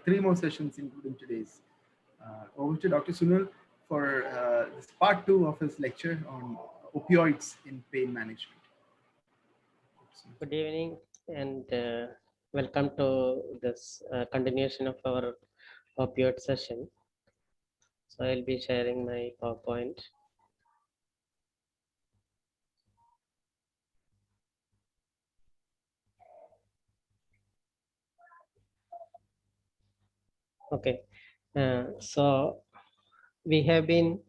Three more sessions, including today's. Over to Dr. Sunil for this part two of his lecture on opioids in pain management. Good evening and welcome to this continuation of our opioid session. So I'll be sharing my PowerPoint. Okay, so we have been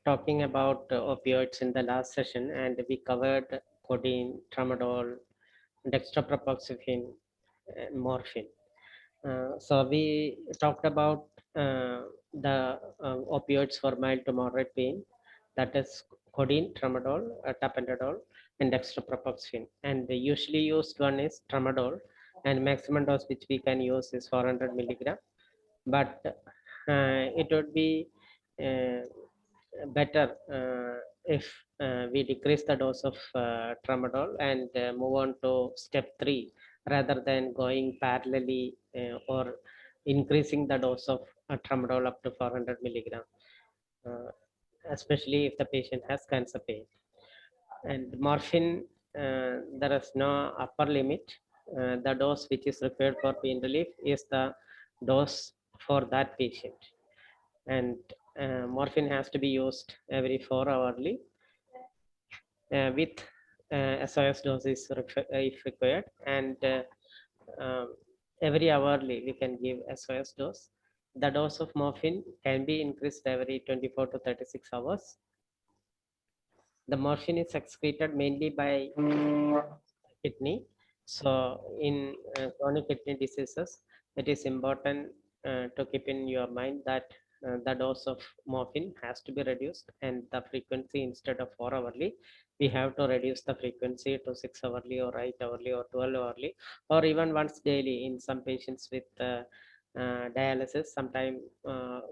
talking about opioids in the last session, and we covered codeine, tramadol, dextropropoxyphene, and morphine. So we talked about the opioids for mild to moderate pain, that is codeine, tramadol, tapentadol, and dextropropoxyphene. And the usually used one is tramadol, and maximum dose which we can use is 400 milligram. But it would be uh, better if we decrease the dose of tramadol and move on to step 3 rather than going parallelly or increasing the dose of tramadol up to 400 milligram, uh, especially if the patient has cancer pain. And morphine, there is no upper limit. The dose which is required for pain relief is the dose for that patient, and morphine has to be used every 4 hourly with SOS doses if required, and um, every hourly we can give SOS dose. The dose of morphine can be increased every 24 to 36 hours. The morphine is excreted mainly by kidney. So in chronic kidney diseases, it is important to keep in your mind that the dose of morphine has to be reduced, and the frequency, instead of 4 hourly, we have to reduce the frequency to 6 hourly or 8 hourly or 12 hourly, or even once daily in some patients with dialysis. Sometime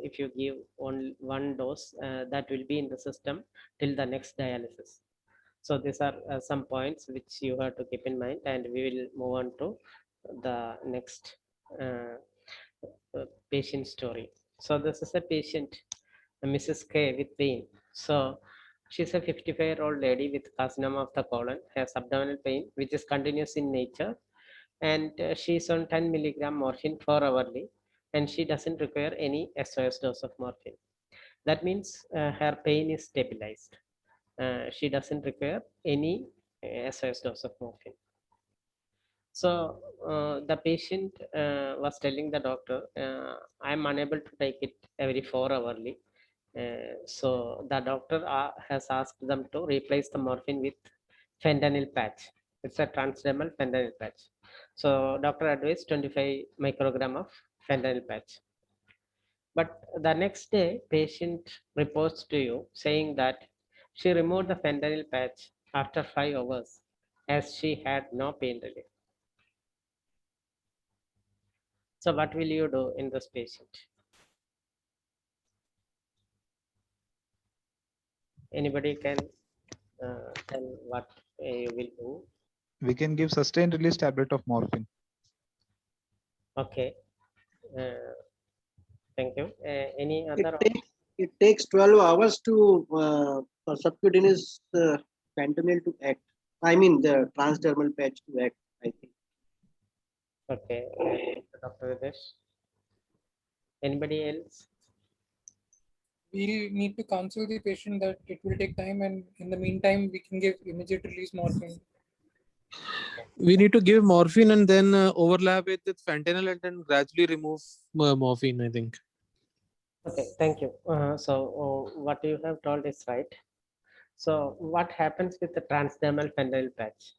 if you give only one dose, that will be in the system till the next dialysis. So these are some points which you have to keep in mind, and we will move on to the next uh, patient story. So this is a patient, Mrs. K, with pain. So she's a 55-year-old lady with carcinoma of the colon, has abdominal pain, which is continuous in nature, and she's on 10 milligram morphine 4 hourly, and she doesn't require any SOS dose of morphine. That means her pain is stabilized. She doesn't require any SOS dose of morphine. So the patient was telling the doctor, I'm unable to take it every 4 hourly. So the doctor has asked them to replace the morphine with fentanyl patch. It's a transdermal fentanyl patch. So doctor advised 25 microgram of fentanyl patch. But the next day, patient reports to you saying that she removed the fentanyl patch after 5 hours as she had no pain relief. So what will you do in this patient? Anybody can tell what you will do? We can give sustained release tablet of morphine. Okay. Uh, thank you. Any It other? takes it takes 12 hours to for subcutaneous fentanyl to act. I mean the transdermal patch to act. I think. Okay. Dr. Videsh. Anybody else? We'll need to counsel the patient that it will take time, and in the meantime, we can give immediate release morphine. We need to give morphine and then overlap it with fentanyl and then gradually remove morphine, I think. Okay, thank you. What you have told is right. So what happens with the transdermal fentanyl patch?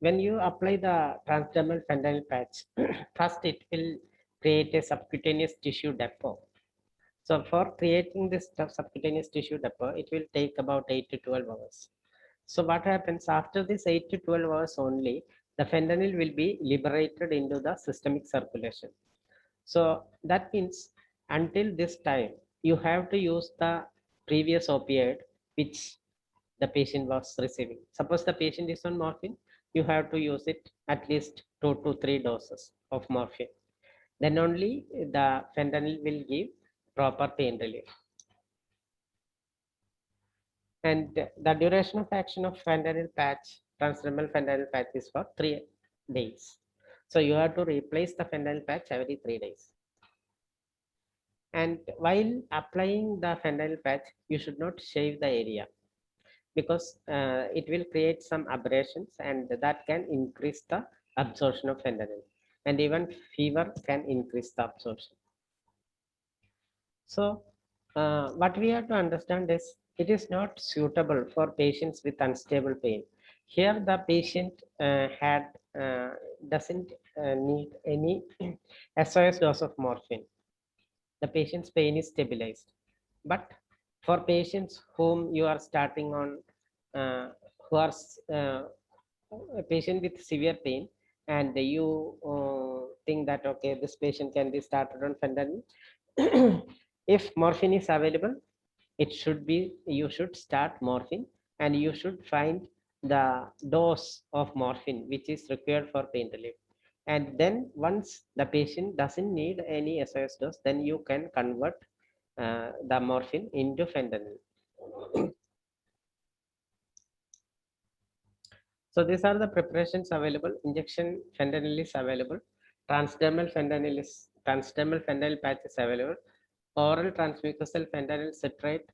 When you apply the transdermal fentanyl patch, first it will create a subcutaneous tissue depot. So for creating this subcutaneous tissue depot, it will take about 8 to 12 hours. So what happens after this 8 to 12 hours only, the fentanyl will be liberated into the systemic circulation. So that means until this time, you have to use the previous opioid which the patient was receiving. Suppose the patient is on morphine, you have to use it at least 2 to 3 doses of morphine. then only the fentanyl will give proper pain relief. And the duration of action of fentanyl patch, transdermal fentanyl patch, is for 3 days. So you have to replace the fentanyl patch every 3 days. And while applying the fentanyl patch, you should not shave the area, because it will create some aberrations and that can increase the absorption of fentanyl, and even fever can increase the absorption. So what we have to understand is it is not suitable for patients with unstable pain. Here the patient doesn't need any SOS dose of morphine. The patient's pain is stabilized. But for patients whom you are starting on, who are a patient with severe pain, and you think that, okay, this patient can be started on fentanyl, if morphine is available, you should start morphine, and you should find the dose of morphine which is required for pain relief. And then once the patient doesn't need any SOS dose, then you can convert the morphine into fentanyl. So these are the preparations available. Injection fentanyl is available. Transdermal fentanyl patch is available. Oral transmucosal fentanyl citrate,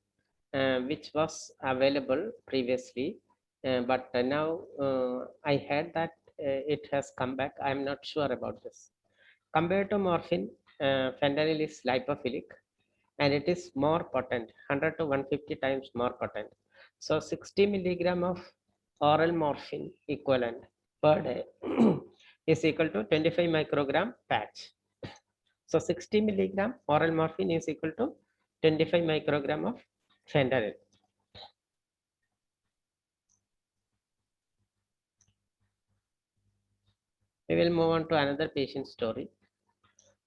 which was available previously, but now I heard that it has come back. I'm not sure about this. Compared to morphine, fentanyl is lipophilic, and it is more potent, 100 to 150 times more potent. So 60 milligram of oral morphine equivalent per day is equal to 25 microgram patch. So 60 milligram oral morphine is equal to 25 microgram of fentanyl. We will move on to another patient story.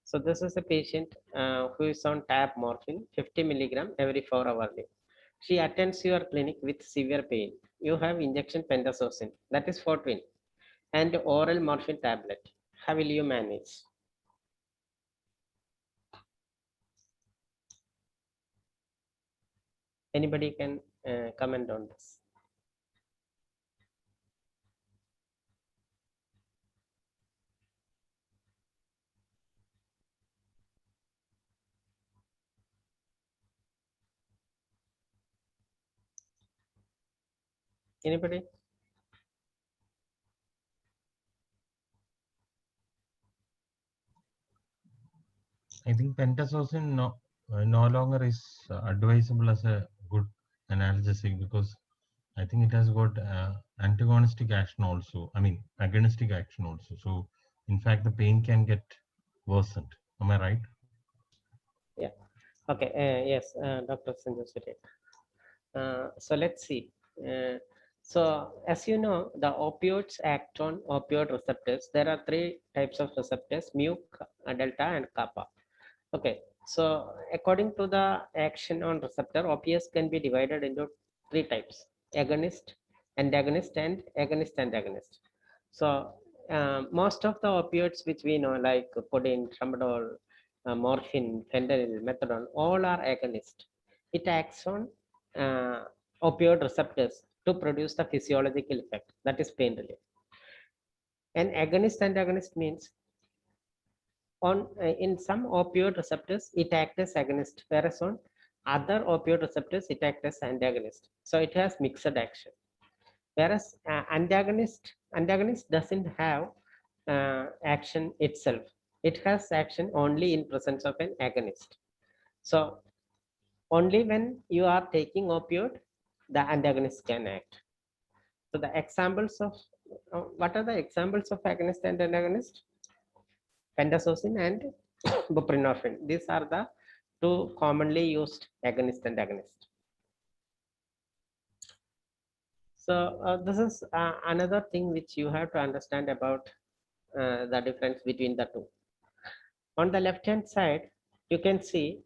So this is a patient who is on tab morphine, 50 milligram every 4 hours. She attends your clinic with severe pain. You have injection pentazocine, that is 420, and oral morphine tablet. How will you manage? Anybody can comment on this? Anybody? I think pentazocine no longer is advisable as a good analgesic, because I think it has got antagonistic action also. I mean, agonistic action also. So, in fact, the pain can get worsened. Am I right? Yeah. Okay. Yes, Dr. Sanjay Surya. So let's see. So as you know, the opioids act on opioid receptors. There are 3 types of receptors: mu, delta, and kappa. Okay. So according to the action on receptor, opiates can be divided into 3 types: agonist, antagonist, and agonist. So most of the opioids which we know, like codeine, tramadol, morphine, fentanyl, methadone, all are agonist. It acts on opioid receptors to produce the physiological effect, that is pain relief. And agonist antagonist means on in some opioid receptors it acts as agonist, whereas on other opioid receptors it acts as antagonist. So it has mixed action. Whereas antagonist doesn't have action itself. It has action only in presence of an agonist. So only when you are taking opioid, the antagonist can act. So the examples of what are the examples of agonist and antagonist? Pentazocine and buprenorphine. These are the 2 commonly used agonist and antagonist. So this is another thing which you have to understand about the difference between the 2. On the left hand side, you can see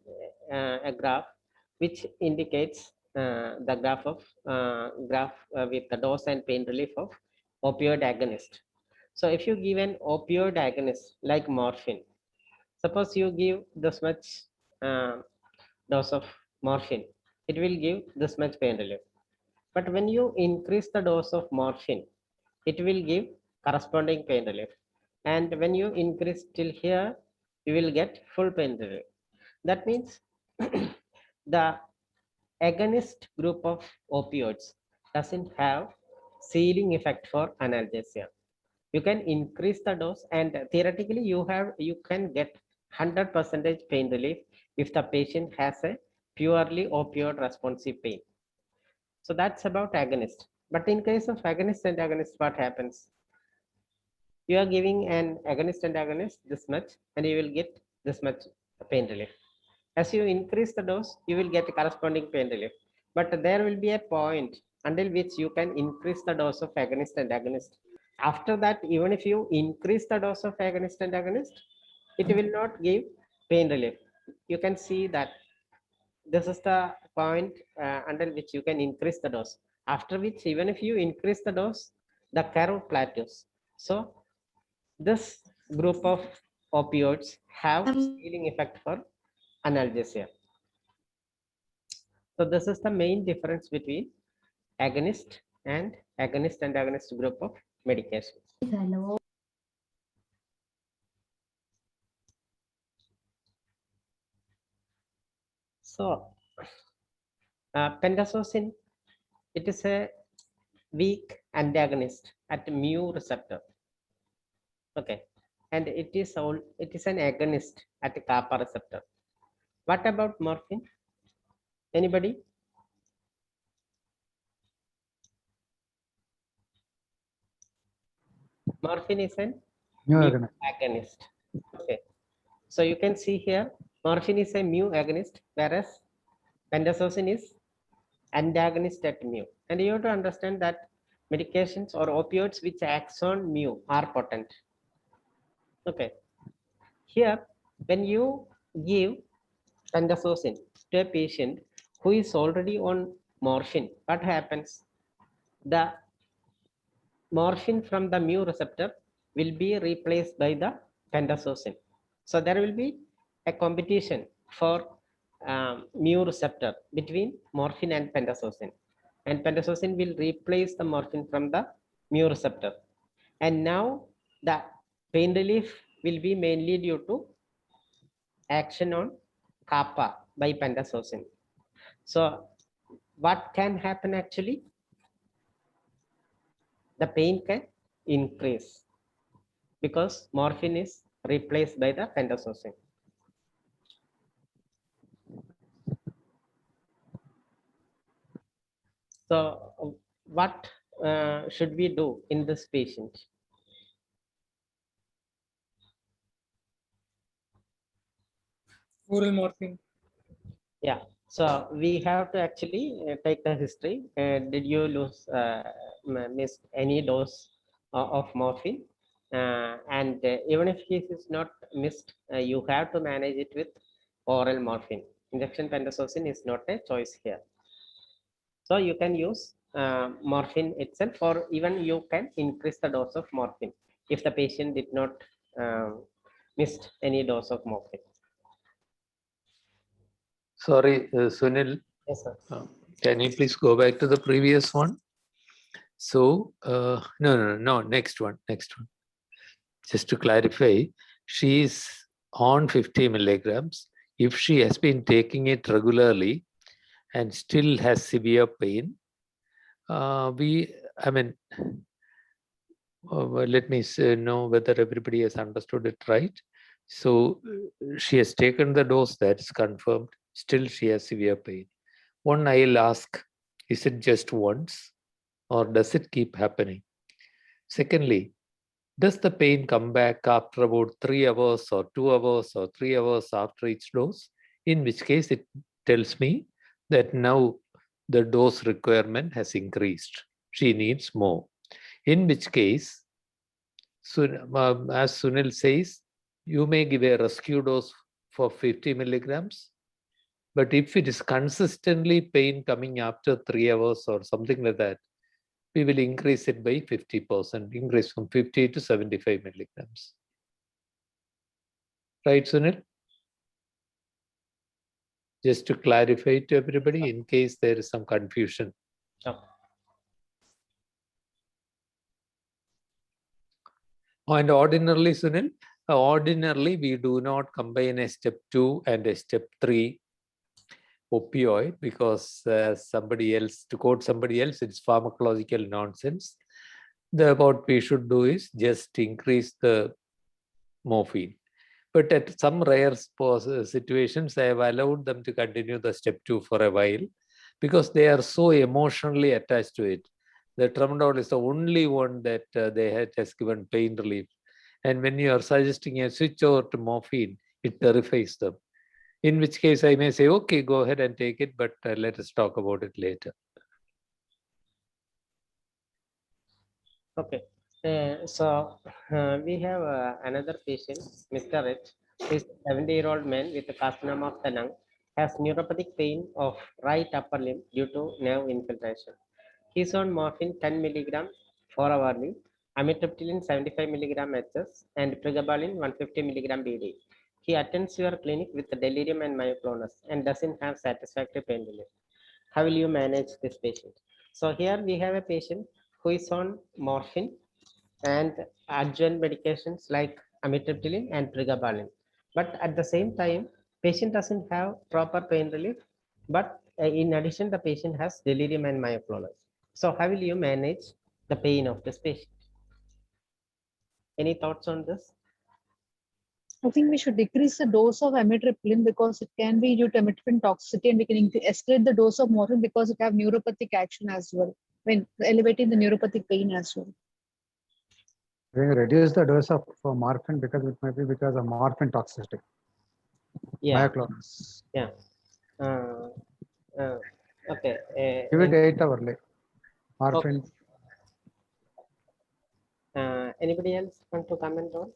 a graph which indicates the graph with the dose and pain relief of opioid agonist. So if you give an opioid agonist like morphine, Suppose you give this much dose of morphine, it will give this much pain relief. But when you increase the dose of morphine, it will give corresponding pain relief. And when you increase till here, you will get full pain relief. That means the agonist group of opioids doesn't have ceiling effect for analgesia. You can increase the dose, and theoretically you can get 100% pain relief if the patient has a purely opioid responsive pain. So that's about agonist. But in case of agonist and agonist, what happens? You are giving an agonist and agonist this much, and you will get this much pain relief. As you increase the dose, you will get corresponding pain relief. But there will be a point until which you can increase the dose of agonist and agonist. After that, even if you increase the dose of agonist and agonist, it will not give pain relief. You can see that this is the point until which you can increase the dose. After which, even if you increase the dose, the curve plateaus. So this group of opioids have ceiling effect for analgesia. So this is the main difference between agonist and agonist group of medications. Hello. So pentazocine, it is a weak antagonist at mu receptor. Okay, and it is an agonist at kappa receptor. What about morphine? Anybody? Morphine is an mu agonist. Okay, so you can see here, morphine is a mu agonist, whereas pentazocine is antagonist at mu. And you have to understand that medications or opioids which acts on mu are potent. Okay, here when you give pentazocine to a patient who is already on morphine, what happens? The morphine from the mu receptor will be replaced by the pentazocine. So there will be a competition for mu receptor between morphine and pentazocine. And pentazocine will replace the morphine from the mu receptor. And now the pain relief will be mainly due to action on kappa by pentazocine. So what can happen actually? The pain can increase because morphine is replaced by the pentazocine. So what should we do in this patient? Oral morphine. Yeah, so we have to actually take the history. Did you miss any dose of morphine? And even if it is not missed, you have to manage it with oral morphine. Injection pentazocine is not a choice here. So you can use morphine itself, or even you can increase the dose of morphine if the patient did not missed any dose of morphine. Sorry, Sunil. Yes, sir. Can you please go back to the previous one? So, no, next one. Just to clarify, she is on 50 milligrams. If she has been taking it regularly and still has severe pain, let me know whether everybody has understood it right. So she has taken the dose, that is confirmed. Still she has severe pain. One, I'll ask, is it just once or does it keep happening? Secondly, does the pain come back after about 3 hours or 2 hours or 3 hours after each dose? In which case it tells me that now the dose requirement has increased. She needs more. In which case, as Sunil says, you may give a rescue dose for 50 milligrams. But if it is consistently pain coming after 3 hours or something like that, we will increase it by 50%, increase from 50 to 75 milligrams. Right, Sunil? Just to clarify to everybody in case there is some confusion. Okay. And ordinarily, Sunil, ordinarily we do not combine a step 2 and a step 3 opioid because somebody else, to quote somebody else, it's pharmacological nonsense. What we should do is just increase the morphine. But at some rare situations, I have allowed them to continue the step 2 for a while because they are so emotionally attached to it. The tramadol is the only one that has given pain relief. And when you are suggesting a switch over to morphine, it terrifies them. In which case I may say, okay, go ahead and take it, but let us talk about it later. Okay. We have another patient, Mr. H. He's a 70-year-old man with a carcinoma of the lung, has neuropathic pain of right upper limb due to nerve infiltration. He's on morphine 10 milligram 4 hourly, amitriptyline 75 milligram HS, and pregabalin 150 milligram BD. He attends your clinic with delirium and myoclonus and doesn't have satisfactory pain relief. How will you manage this patient? So here we have a patient who is on morphine and adjuvant medications like amitriptyline and pregabalin. But at the same time, patient doesn't have proper pain relief, but in addition, the patient has delirium and myoclonus. So how will you manage the pain of this patient? Any thoughts on this? I think we should decrease the dose of amitriptyline because it can be due to amitriptyline toxicity, and we can escalate the dose of morphine because it have neuropathic action as well, when elevating the neuropathic pain as well. We reduce the dose of morphine because it might be because of morphine toxicity. Yeah. Myoclonus. Yeah. Okay. Give it 8 hourly. Morphine. Okay. Anybody else want to comment on?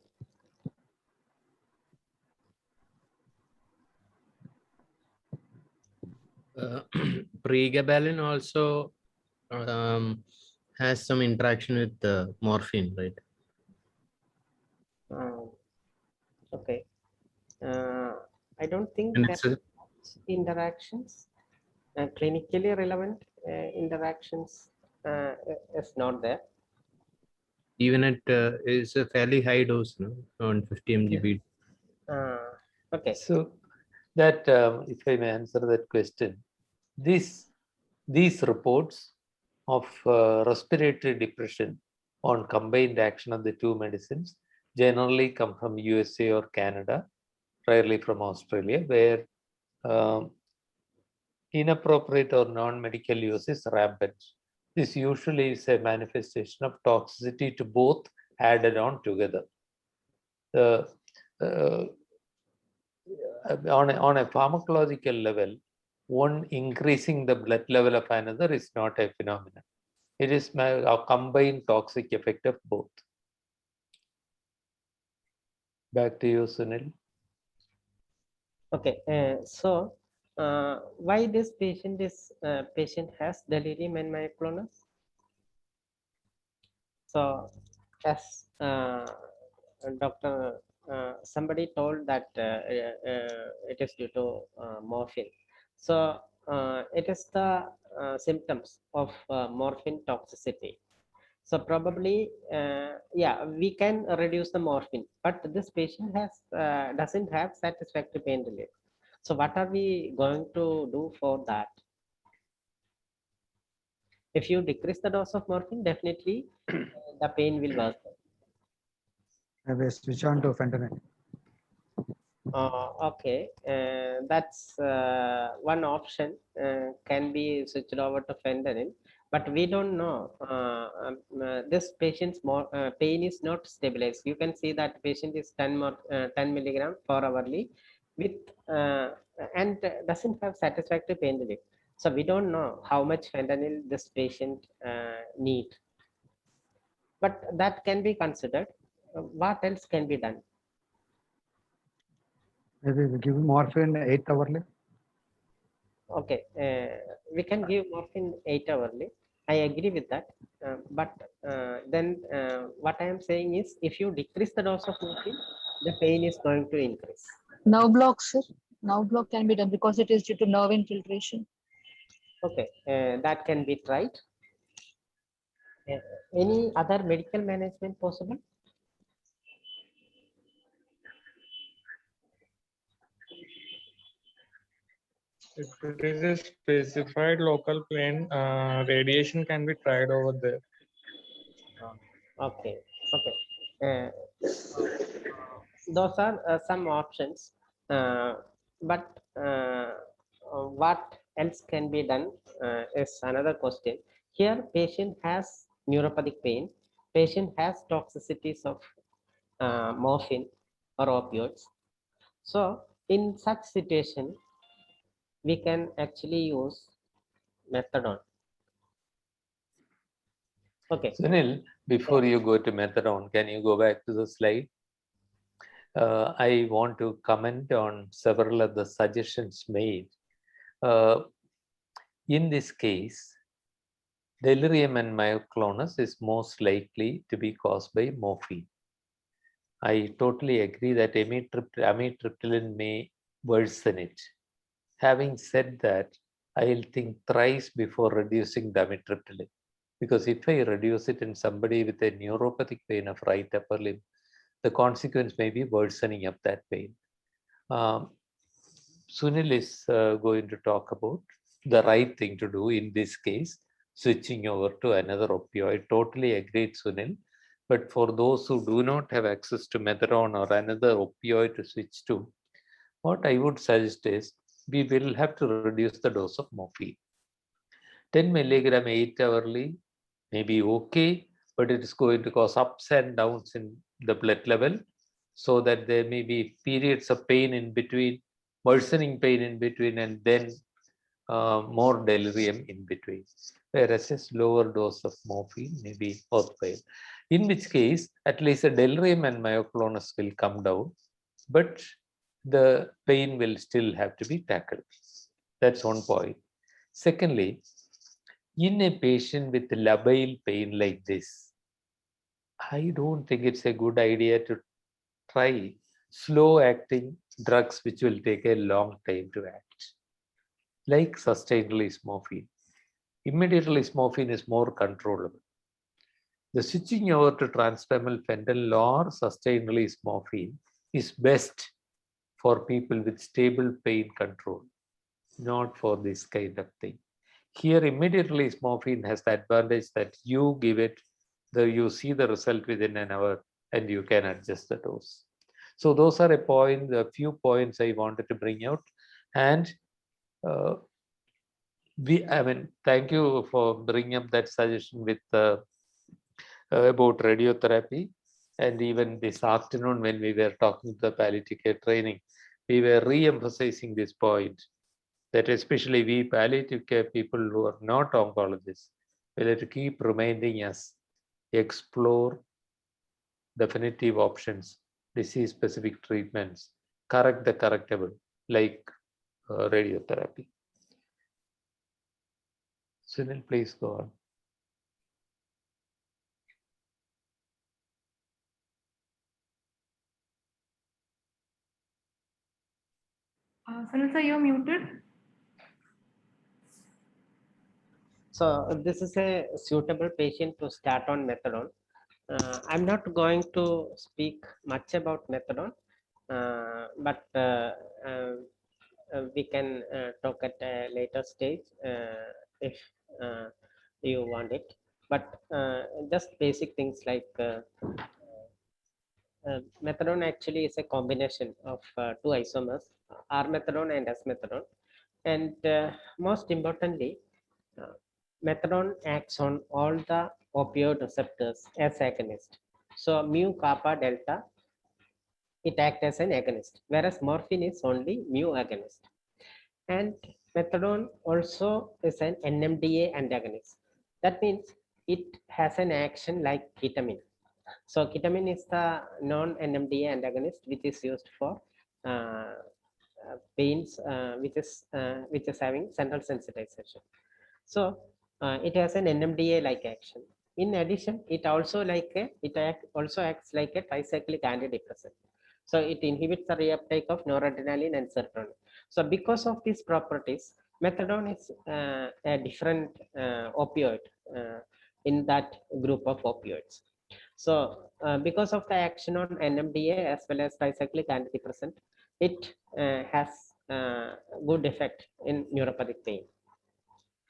Pregabalin also has some interaction with morphine, right? Okay. I don't think And that interactions, clinically relevant interactions is not there. even at is a fairly high dose, no, on 50 mg. Okay. So that, if I may answer that question, these reports of respiratory depression on combined action of the two medicines generally come from USA or Canada, rarely from Australia, where inappropriate or non-medical use is rampant. This usually is a manifestation of toxicity to both added on together. On a pharmacological level, one increasing the blood level of another is not a phenomenon. It is a combined toxic effect of both. Back to you, Sunil. Okay, why this patient has delirium and myoclonus? So, as Dr. Somebody told that it is due to morphine. So it is the symptoms of morphine toxicity. So probably, yeah, we can reduce the morphine, but this patient doesn't have satisfactory pain relief. So what are we going to do for that? If you decrease the dose of morphine, definitely the pain will worsen. Maybe switch on to fentanyl. Okay, that's one option. Can be switched over to fentanyl, but we don't know. This patient's pain is not stabilized. You can see that patient is 10 milligram per hourly with and doesn't have satisfactory pain relief. So we don't know how much fentanyl this patient need. But that can be considered. What else can be done? Maybe we give morphine 8 hourly. Okay, we can give morphine 8 hourly. I agree with that. But then what I am saying is, if you decrease the dose of morphine, the pain is going to increase. Nerve block, sir. Nerve block can be done because it is due to nerve infiltration. Okay, that can be tried. Any other medical management possible? If it is a specified local pain, radiation can be tried over there. Okay, okay. Those are some options, but what else can be done is another question. Here, patient has neuropathic pain. Patient has toxicities of morphine or opioids. So, in such situation, we can actually use methadone. Okay. Sunil, before you go to methadone, can you go back to the slide? I want to comment on several of the suggestions made. In this case, delirium and myoclonus is most likely to be caused by morphine. I totally agree that amitriptyline may worsen it. Having said that, I'll think thrice before reducing the amitriptyline, because if I reduce it in somebody with a neuropathic pain of right upper limb, the consequence may be worsening of that pain. Sunil is going to talk about the right thing to do in this case, switching over to another opioid. Totally agreed, Sunil. But for those who do not have access to methadone or another opioid to switch to, what I would suggest is we will have to reduce the dose of morphine. 10 milligram 8 hourly may be okay, but it is going to cause ups and downs in the blood level, so that there may be periods of pain in between, worsening pain in between, and then more delirium in between. Whereas a lower dose of morphine may be worthwhile. In which case, at least the delirium and myoclonus will come down, but the pain will still have to be tackled. That's one point. Secondly, in a patient with labile pain like this, I don't think it's a good idea to try slow acting drugs which will take a long time to act, like sustained release morphine. Immediate release morphine is more controllable. The switching over to transdermal fentanyl or sustained release morphine is best for people with stable pain control, not for this kind of thing. Here, immediate release morphine has the advantage that you give it, you see the result within an hour, and you can adjust the dose. So those are a few points I wanted to bring out. And thank you for bringing up that suggestion with about radiotherapy. And even this afternoon, when we were talking to the palliative care training, we were re-emphasizing this point, that especially we palliative care people who are not oncologists will have to keep reminding us, explore definitive options, disease-specific treatments, correct the correctable, like radiotherapy. Sunil, please go on. Sunil sir, you're muted. So this is a suitable patient to start on methadone. I'm not going to speak much about methadone, but we can talk at a later stage if you want it. But just basic things like methadone actually is a combination of two isomers, R-methadone and S-methadone. And most importantly, methadone acts on all the opioid receptors as agonist. So mu, kappa, delta, it acts as an agonist, whereas morphine is only mu agonist. And methadone also is an NMDA antagonist. That means it has an action like ketamine. So ketamine is the non-NMDA antagonist which is used for pains which is having central sensitization. So it has an NMDA-like action. In addition, it also acts like a tricyclic antidepressant. So it inhibits the reuptake of noradrenaline and serotonin. So because of these properties, methadone is a different opioid in that group of opioids. So because of the action on NMDA as well as tricyclic antidepressant, it has good effect in neuropathic pain.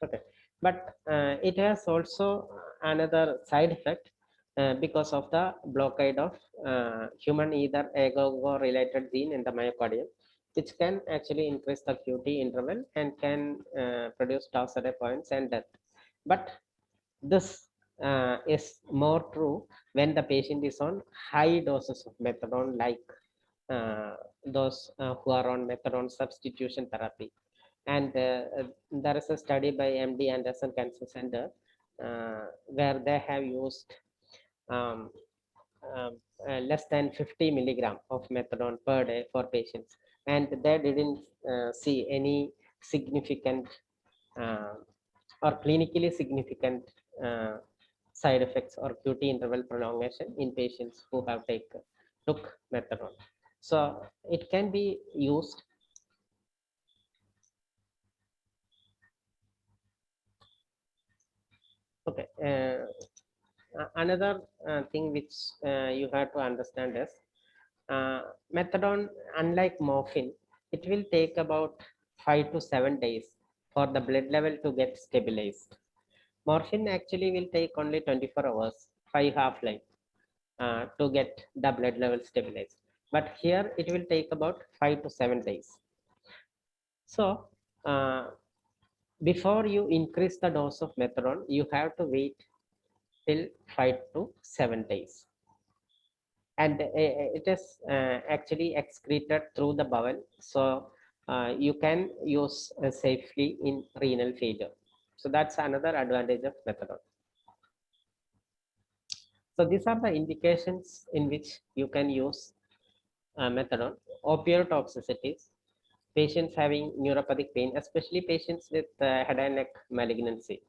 Okay, but it has also another side effect because of the blockade of human either agogo related gene in the myocardium, which can actually increase the QT interval and can produce toxicity points and death. But this is more true when the patient is on high doses of methadone, like those who are on methadone substitution therapy. And there is a study by MD Anderson Cancer Center where they have used less than 50 milligram of methadone per day for patients, and they didn't see any significant or clinically significant side effects or QT interval prolongation in patients who have took methadone. So it can be used. Okay. Another thing which you have to understand is methadone, unlike morphine, it will take about 5 to 7 days for the blood level to get stabilized. Morphine actually will take only 24 hours, 5 half-life to get the blood level stabilized. But here it will take about 5 to 7 days. So before you increase the dose of methadone, you have to wait till 5 to 7 days. And it is actually excreted through the bowel. So you can use safely in renal failure. So that's another advantage of methadone. So these are the indications in which you can use methadone. Opioid toxicities, patients having neuropathic pain, especially patients with head and neck malignancy,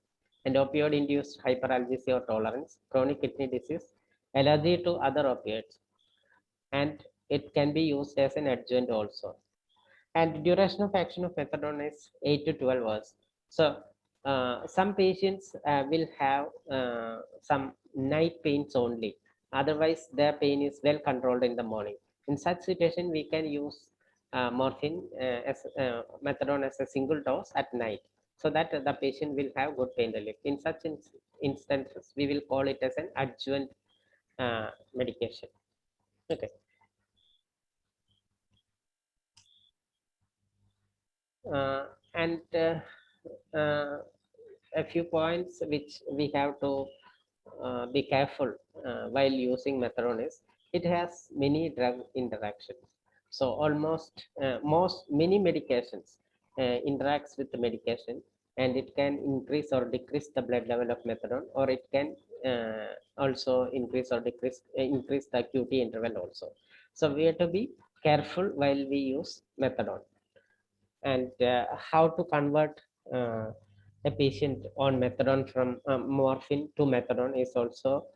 and opioid-induced hyperalgesia or tolerance, chronic kidney disease, allergy to other opioids, and it can be used as an adjuvant also. And duration of action of methadone is 8 to 12 hours. So some patients will have some night pains only. Otherwise, their pain is well controlled in the morning. In such situation, we can use morphine as methadone as a single dose at night, so that the patient will have good pain relief. In such instances, we will call it as an adjuvant medication. Okay. And a few points which we have to be careful while using methadone is it has many drug interactions. So almost many medications interacts with the medication, and it can increase or decrease the blood level of methadone, or it can also increase or decrease increase the QT interval also. So we have to be careful while we use methadone. And how to convert a patient on methadone from morphine to methadone is also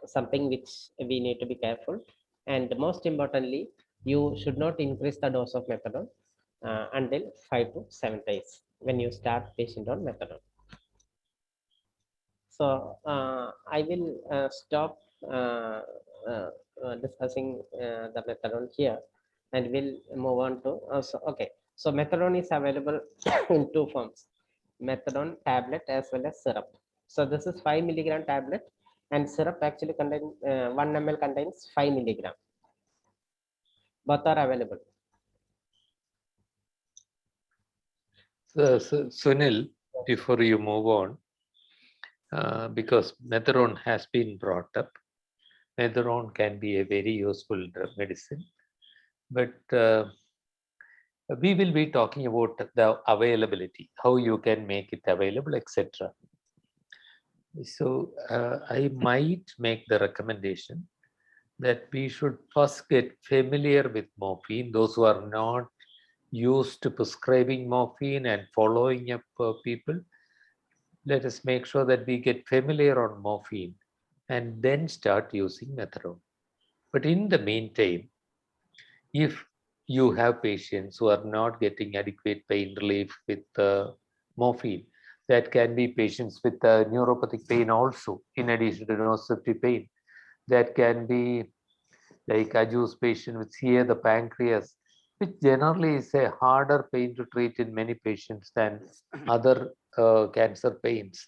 something which we need to be careful. And most importantly, you should not increase the dose of methadone until 5 to 7 days when you start patient on methadone. So I will stop discussing the methadone here, and we'll move on to okay. So methadone is available in two forms: methadone tablet as well as syrup. So this is 5 milligram tablet, and syrup actually contains 1 ml contains 5 milligram. Both are available. So, Sunil, before you move on, because methadone has been brought up, methadone can be a very useful medicine, but we will be talking about the availability, how you can make it available, etc. So I might make the recommendation that we should first get familiar with morphine. Those who are not used to prescribing morphine and following up people, let us make sure that we get familiar on morphine and then start using methadone. But in the meantime, if you have patients who are not getting adequate pain relief with morphine, that can be patients with neuropathic pain also, in addition to nociceptive pain. That can be like Aju's patient with CA the pancreas, which generally is a harder pain to treat in many patients than other cancer pains.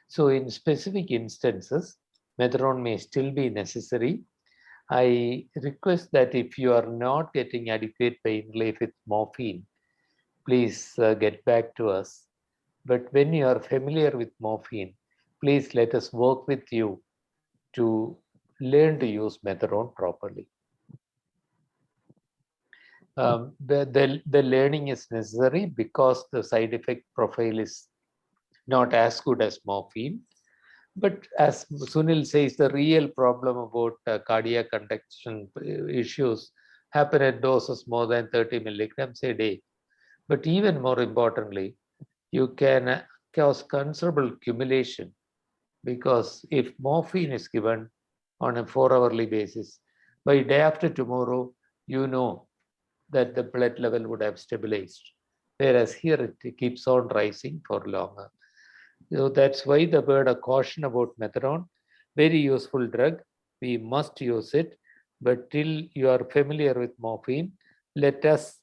So in specific instances, methadone may still be necessary. I request that if you are not getting adequate pain relief with morphine, please get back to us. But when you are familiar with morphine, please let us work with you to learn to use methadone properly. The learning is necessary because the side effect profile is not as good as morphine. But as Sunil says, the real problem about cardiac conduction issues happen at doses more than 30 milligrams a day. But even more importantly, you can cause considerable accumulation, because if morphine is given on a 4-hourly basis, by day after tomorrow, you know that the blood level would have stabilized. Whereas here it keeps on rising for longer. So that's why the word of caution about methadone. Very useful drug. We must use it. But till you are familiar with morphine, let us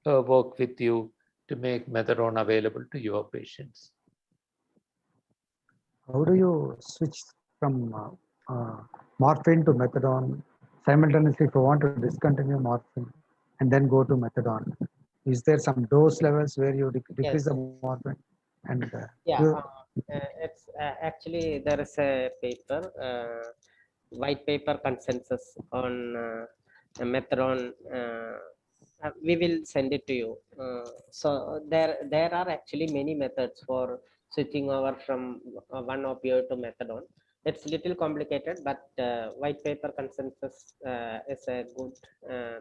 work with you to make methadone available to your patients. How do you switch from morphine to methadone simultaneously if you want to discontinue morphine and then go to methadone? Is there some dose levels where you decrease the morphine? And It's actually there is a paper, white paper consensus on methadone. We will send it to you. So there are actually many methods for switching over from one opioid to methadone. It's little complicated, but white paper consensus is a good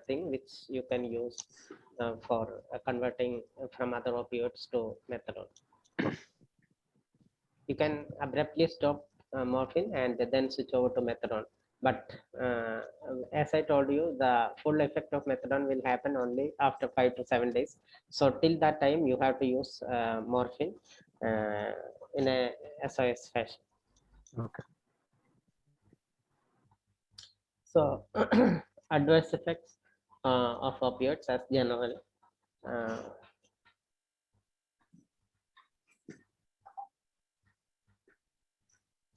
thing which you can use for converting from other opioids to methadone. You can abruptly stop morphine and then switch over to methadone. But as I told you, the full effect of methadone will happen only after 5 to 7 days. So till that time, you have to use morphine in a SOS fashion. Okay. So adverse effects of opioids as general.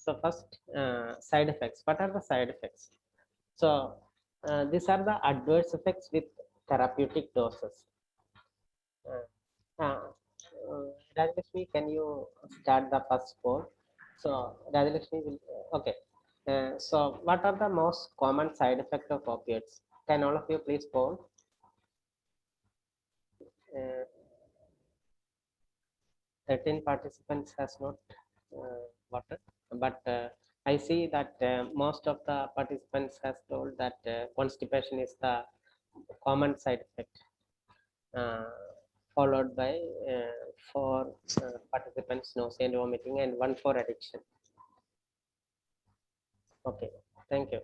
So first, side effects. What are the side effects? So these are the adverse effects with therapeutic doses. Rajalakshmi, can you start the first poll? So Rajalakshmi will, okay. So what are the most common side effects of opioids? Can all of you please poll? 13 participants has not voted, but I see that most of the participants has told that constipation is the common side effect, followed by 4 participants nausea and vomiting and 1 for addiction. Okay, thank you.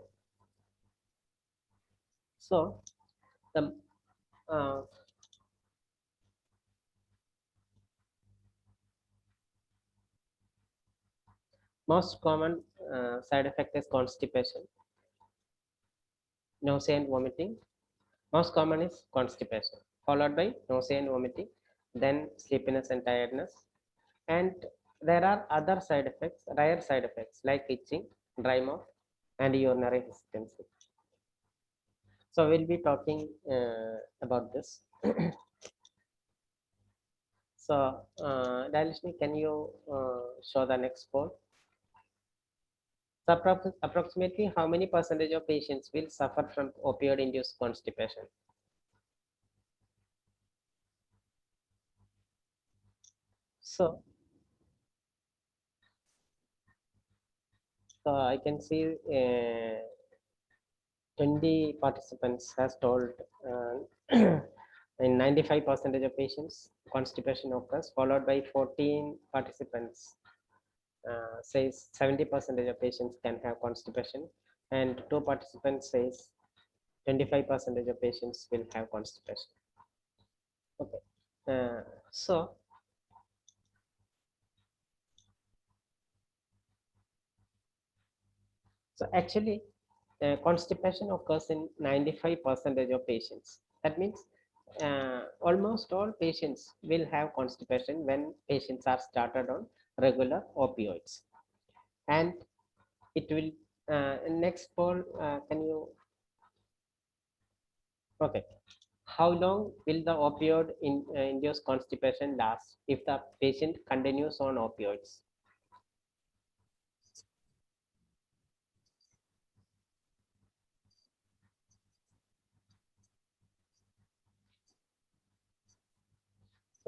So the most common side effect is constipation, nausea and vomiting. Most common is constipation, followed by nausea and vomiting, then sleepiness and tiredness. And there are other side effects, rare side effects like itching, dry mouth, and urinary hesitancy. So we'll be talking about this. So Dalishni, can you show the next poll? So approximately how many percentage of patients will suffer from opioid-induced constipation? So I can see 20 participants has told in 95% of patients constipation occurs, followed by 14 participants says 70% of patients can have constipation, and 2 participants says 25% of patients will have constipation. Okay, so actually, constipation occurs in 95% of patients. That means almost all patients will have constipation when patients are started on regular opioids. And it will, next poll, can you, okay. How long will the opioid induced constipation last if the patient continues on opioids?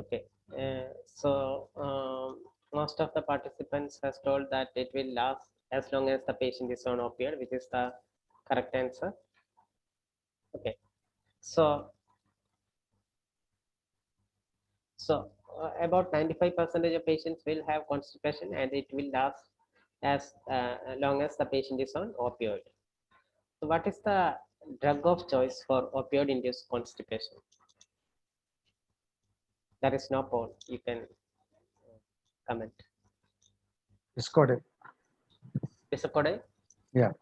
Okay, most of the participants has told that it will last as long as the patient is on opioid, which is the correct answer. Okay, so about 95% of patients will have constipation, and it will last as long as the patient is on opioid. So what is the drug of choice for opioid-induced constipation? There is no poll. You can comment. Discorded. Discorded? Yeah.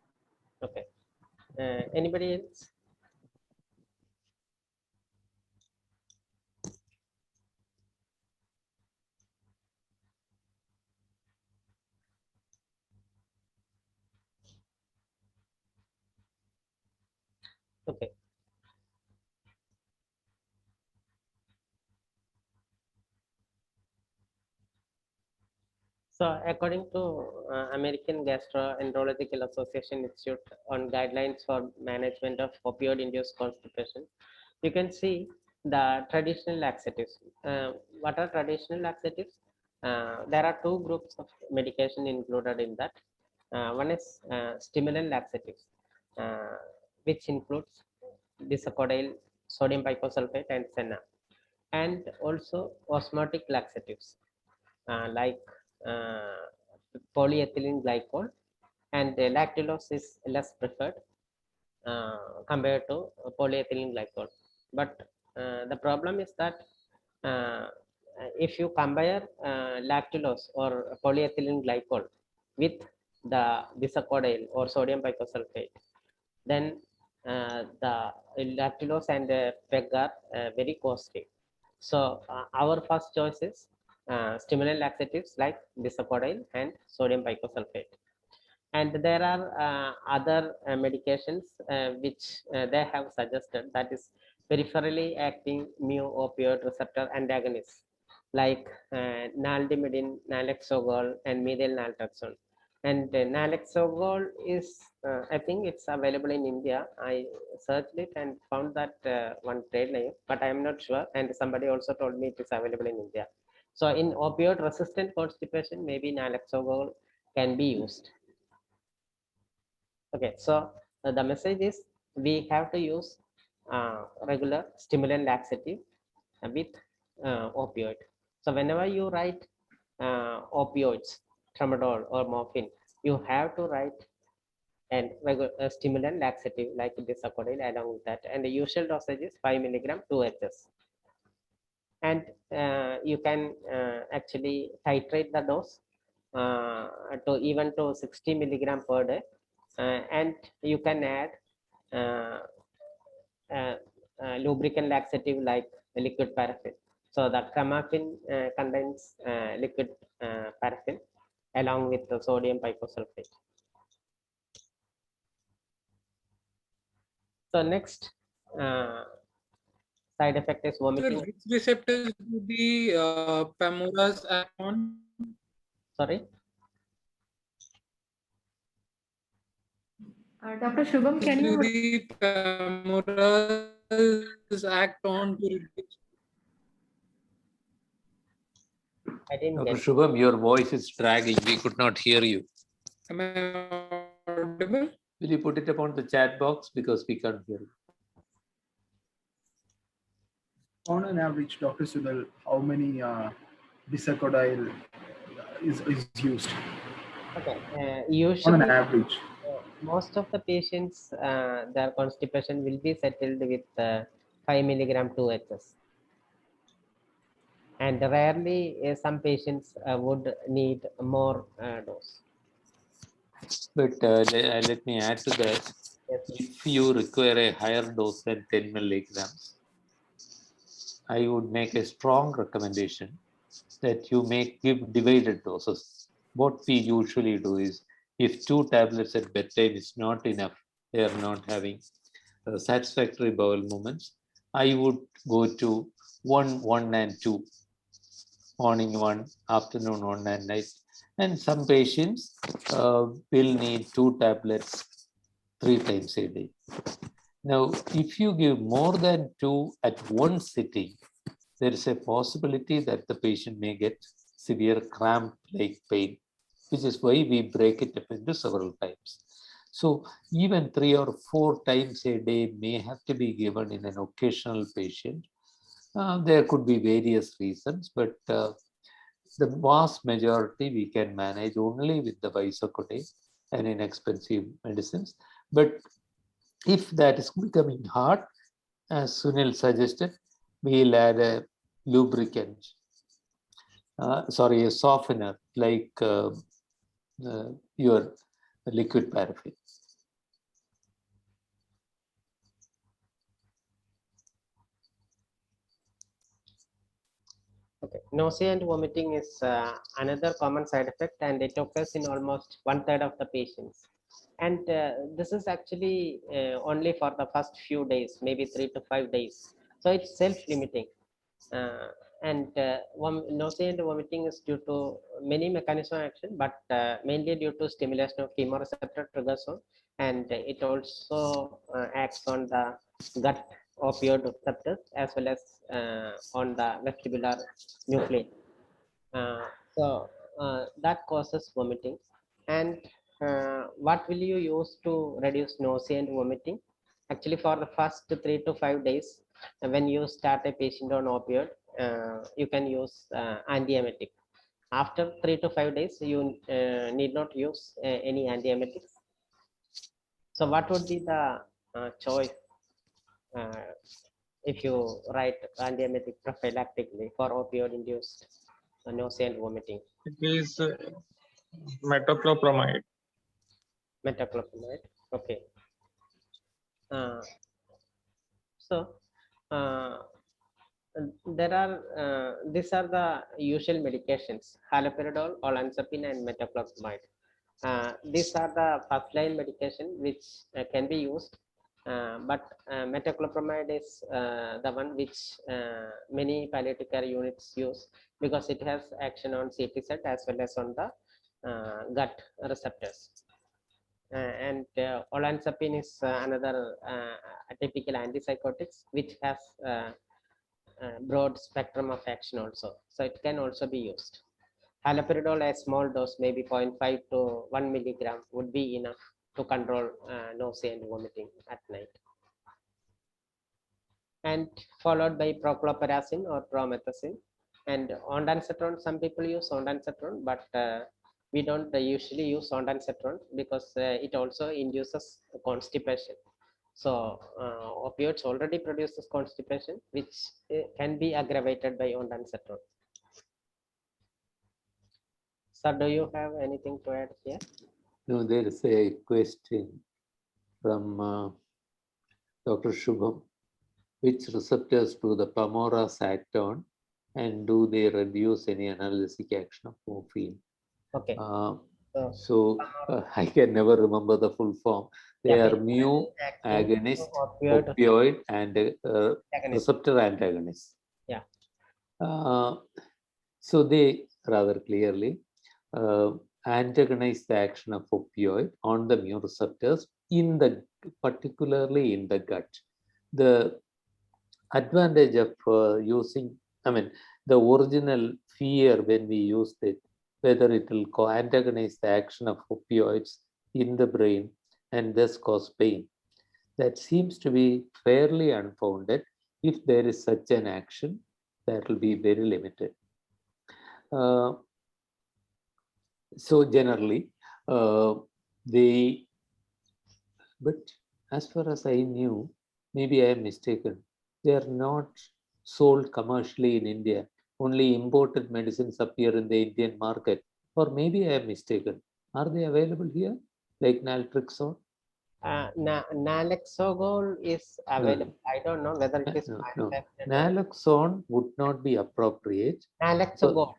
Okay. Anybody else? Okay. So according to American Gastroenterological Association Institute on guidelines for management of opioid-induced constipation, you can see the traditional laxatives. What are traditional laxatives? There are two groups of medication included in that. One is stimulant laxatives, which includes bisacodyl, sodium pycosulfate, and senna, and also osmotic laxatives like polyethylene glycol, and lactulose is less preferred compared to polyethylene glycol. But the problem is that if you compare lactulose or polyethylene glycol with the bisacodyl or sodium pycosulfate, then the lactulose and PEG are very costly. So our first choice is stimulant laxatives like bisacodyl and sodium pycosulfate. And there are other medications which they have suggested, that is peripherally acting mu-opioid receptor antagonists like nalmefene, naloxone, and methyl naltrexone. And naloxone is, I think it's available in India. I searched it and found that one trade name, but I am not sure. And somebody also told me it is available in India. So in opioid resistant constipation, maybe naloxone can be used. Okay, so the message is we have to use regular stimulant laxative with opioid. So whenever you write opioids, tramadol or morphine, you have to write a stimulant laxative like bisacodyl along with that. And the usual dosage is 5 milligram 2 HS. And you can actually titrate the dose to even to 60 milligram per day. And you can add lubricant laxative like liquid paraffin. So the cramaphin contains liquid paraffin along with the sodium pycosulfate. So next side effect is vomiting. Which receptors do the PAMORAs act on? Sorry? Dr. Shubham, can Do you? the PAMORAs act on to reduce? I didn't Dr. get Shubham, your voice is dragging. We could not hear you. Am I audible? Will you put it upon the chat box because we can't hear you? On an average, Dr. Sunil, how many bisacodyl is used? Okay, On usually an average. most of the patients, their constipation will be settled with 5 milligram 2HS. And rarely some patients would need more dose. But let me add to that. Yes. If you require a higher dose than 10 milligrams, I would make a strong recommendation that you give divided doses. What we usually do is, if 2 tablets at bedtime is not enough, they are not having satisfactory bowel movements, I would go to 1, 1 and 2, morning 1, afternoon 1 and night. And some patients will need 2 tablets 3 times a day. Now, if you give more than 2 at one sitting, there is a possibility that the patient may get severe cramp-like pain, which is why we break it up into several times. So even 3 or 4 times a day may have to be given in an occasional patient. There could be various reasons, but the vast majority we can manage only with the Visocodate and inexpensive medicines. But if that is becoming hard, as Sunil suggested, we'll add a lubricant, a softener like your liquid paraffin. Okay. Nausea and vomiting is another common side effect, and it occurs in almost 1/3 of the patients. And this is actually only for the first few days, maybe 3 to 5 days. So it's self-limiting. And nausea and vomiting is due to many mechanisms of action, but mainly due to stimulation of chemoreceptor trigger zone, and it also acts on the gut opioid receptors as well as on the vestibular nucleus. So that causes vomiting. And what will you use to reduce nausea and vomiting? Actually, for the first 3 to 5 days, when you start a patient on opioid, you can use antiemetic. After 3 to 5 days, you need not use any antiemetics. So what would be the choice if you write antiemetic prophylactically for opioid-induced nausea and vomiting? It is metoclopramide. Metoclopramide. Okay. So there are these are the usual medications: haloperidol, olanzapine, and metoclopramide. These are the first line medication which can be used, but metoclopramide is the one which many palliative care units use because it has action on CTZ as well as on the gut receptors. And olanzapine is another atypical antipsychotics which has broad spectrum of action also, so it can also be used. Haloperidol, a small dose, maybe 0.5 to 1 milligram, would be enough to control nausea and vomiting at night. And followed by prochlorperazine or promethazine. And ondansetron, some people use ondansetron, but we don't usually use ondansetron because it also induces constipation. So opioids already produces constipation, which can be aggravated by ondansetron. Sir, do you have anything to add here? No, there is a question from Dr. Shubham. Which receptors do the pamoras act on, and do they reduce any analgesic action of morphine? Okay. I can never remember the full form. They are mu agonist, opioid, and receptor antagonist. Yeah. So they rather clearly antagonize the action of opioid on the mu receptors particularly in the gut. The advantage of using, the original fear when we used it, whether it will antagonize the action of opioids in the brain and thus cause pain, that seems to be fairly unfounded. If there is such an action, that will be very limited. So generally, the But as far as I knew, maybe I am mistaken, they are not sold commercially in India. Only imported medicines appear in the Indian market. Or maybe I am mistaken. Are they available here, like naltrexone? Naloxone is available. I don't know whether it is No. manufactured. Naloxone would not be appropriate. Naloxone.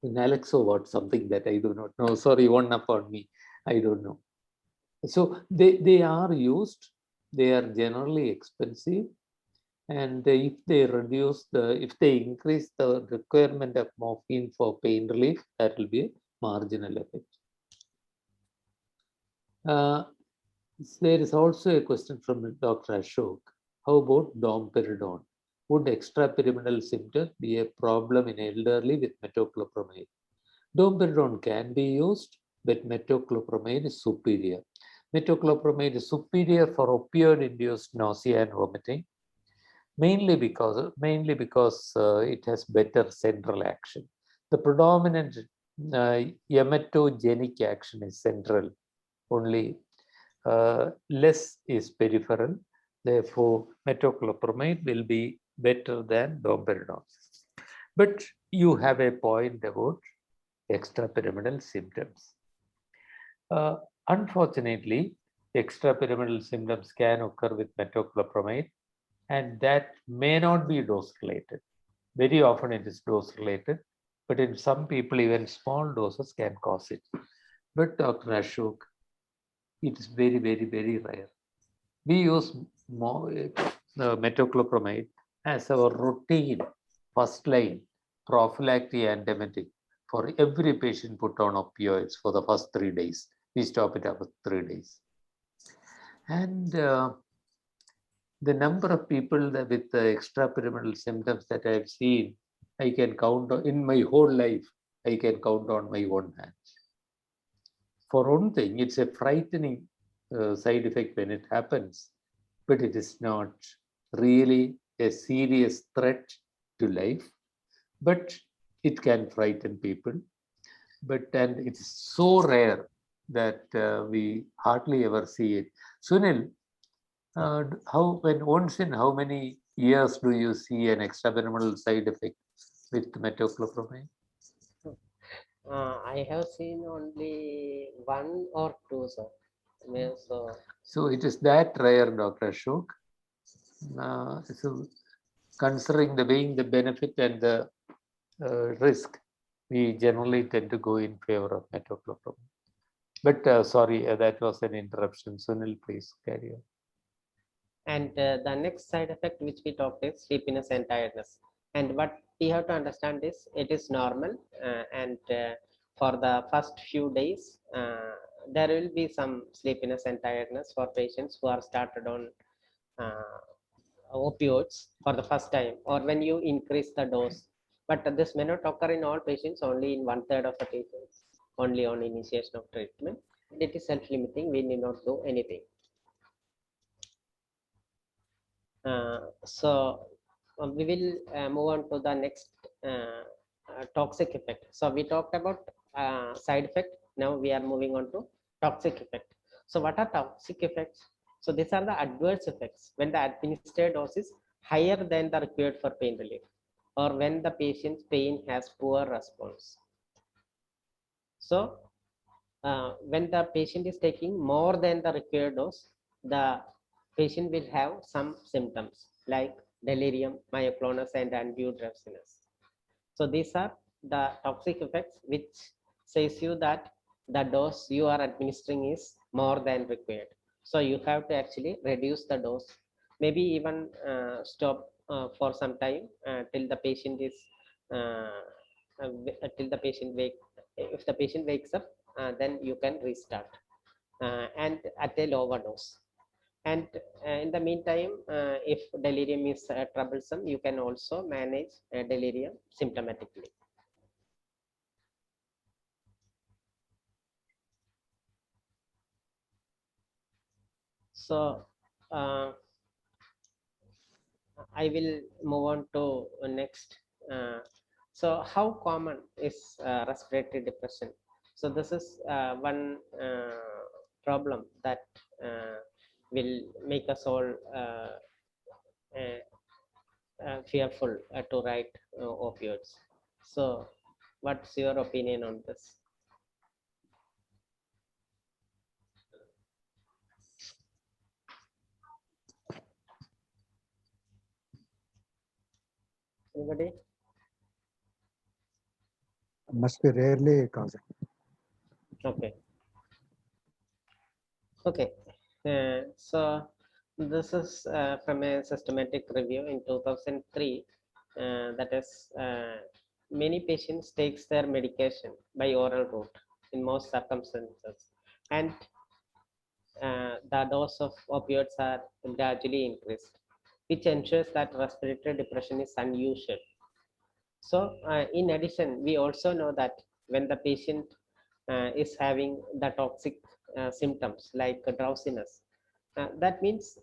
Naloxone, what? Something that I do not know. Sorry, one up on me. I don't know. So they are used. They are generally expensive. And if they increase the requirement of morphine for pain relief, that will be a marginal effect. There is also a question from Dr. Ashok. How about domperidone? Would extrapyramidal symptoms be a problem in elderly with metoclopramide? Domperidone can be used, but metoclopramide is superior. Metoclopramide is superior for opioid-induced nausea and vomiting, mainly because it has better central action. The predominant emetogenic action is central, only less is peripheral. Therefore, metoclopramide will be better than domperidone. But you have a point about extrapyramidal symptoms. Unfortunately, extrapyramidal symptoms can occur with metoclopramide, and that may not be dose related. Very often it is dose related, but in some people, even small doses can cause it. But Dr. Ashok, it is very, very, very rare. We use metoclopramide as our routine first line prophylactic antiemetic for every patient put on opioids for the first 3 days. We stop it after 3 days. And the number of people that with the extrapyramidal symptoms that I have seen, I can count on, in my whole life, I can count on my own hand. For one thing, it's a frightening side effect when it happens, but it is not really a serious threat to life, but it can frighten people. And it's so rare that we hardly ever see it. Sunil, once in how many years do you see an extrapyramidal side effect with metoclopramide? I have seen only 1 or 2, sir. So it is that rare, Dr. Ashok. So considering weighing the benefit and the risk, we generally tend to go in favor of metoclopramide. But sorry, that was an interruption. Sunil, please carry on. And the next side effect which we talked is sleepiness and tiredness. And what we have to understand is it is normal, and for the first few days, there will be some sleepiness and tiredness for patients who are started on opioids for the first time, or when you increase the dose. But this may not occur in all patients, only in 1/3 of the patients, only on initiation of treatment. It is self-limiting, we need not do anything. We will move on to the next toxic effect. So we talked about side effect. Now we are moving on to toxic effect. So what are toxic effects? So these are the adverse effects when the administered dose is higher than the required for pain relief, or when the patient's pain has poor response. So when the patient is taking more than the required dose, the patient will have some symptoms like delirium, myoclonus, and undue drowsiness. So these are the toxic effects which says you that the dose you are administering is more than required. So you have to actually reduce the dose, maybe even stop for some time till the patient is till the patient if the patient wakes up, then you can restart and at a lower dose. And in the meantime, if delirium is troublesome, you can also manage delirium symptomatically. So I will move on to next. So how common is respiratory depression? So this is one problem that will make us all fearful to write opioids. So, what's your opinion on this? Anybody? Must be rarely causing. Okay. Okay. So this is from a systematic review in 2003. That is, many patients takes their medication by oral route in most circumstances, and the dose of opioids are gradually increased, which ensures that respiratory depression is unusual. So in addition, we also know that when the patient is having the toxic symptoms like drowsiness, that means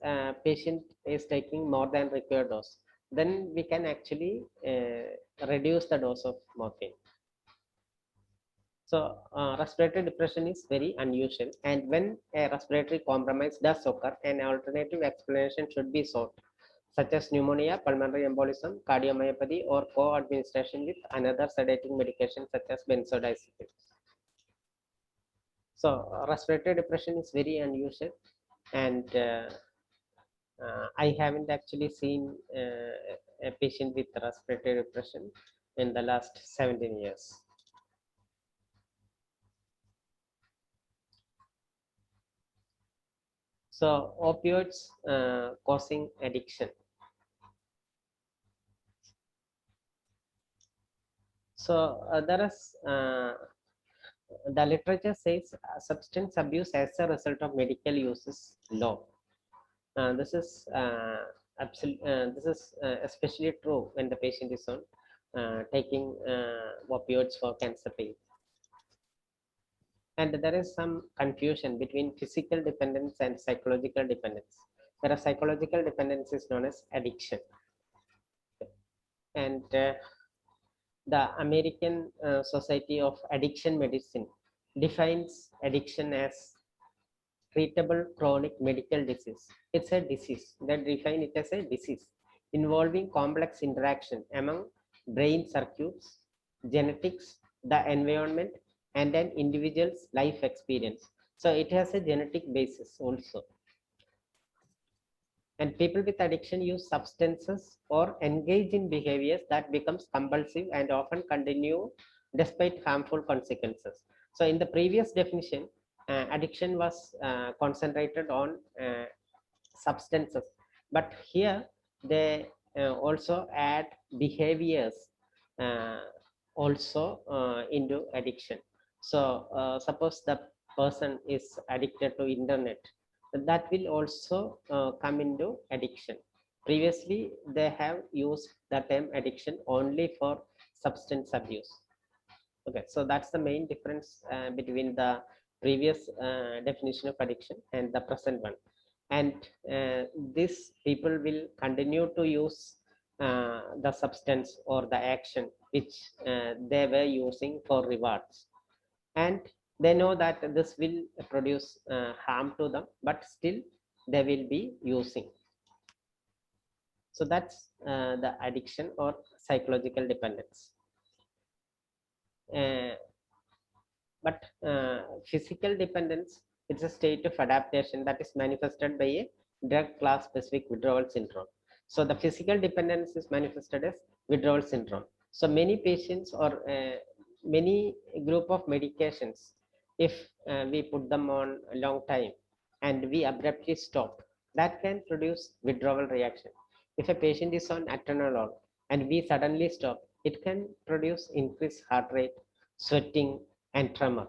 patient is taking more than required dose, then we can actually reduce the dose of morphine. So respiratory depression is very unusual, and when a respiratory compromise does occur, an alternative explanation should be sought, such as pneumonia, pulmonary embolism, cardiomyopathy, or co-administration with another sedating medication such as benzodiazepines. So respiratory depression is very unusual, and I haven't actually seen a patient with respiratory depression in the last 17 years. So opioids causing addiction. So there is the literature says substance abuse as a result of medical use is low. This is especially true when the patient is on taking opioids for cancer pain. And there is some confusion between physical dependence and psychological dependence. Whereas psychological dependence is known as addiction. And the American Society of Addiction Medicine defines addiction as treatable chronic medical disease. It's a disease. They define it as a disease involving complex interaction among brain circuits, genetics, the environment, and an individual's life experience. So it has a genetic basis also. And people with addiction use substances or engage in behaviors that becomes compulsive and often continue despite harmful consequences. So in the previous definition, addiction was concentrated on substances, but here they also add behaviors also into addiction. So suppose the person is addicted to internet, that will also come into addiction. Previously, they have used the term addiction only for substance abuse. Okay, so that's the main difference between the previous definition of addiction and the present one. And these people will continue to use the substance or the action which they were using for rewards. And they know that this will produce harm to them, but still they will be using. So that's the addiction or psychological dependence. But physical dependence, it's a state of adaptation that is manifested by a drug class specific withdrawal syndrome. So the physical dependence is manifested as withdrawal syndrome. So many patients or many group of medications, if we put them on a long time and we abruptly stop, that can produce withdrawal reaction. If a patient is on atenolol and we suddenly stop, it can produce increased heart rate, sweating, and tremor.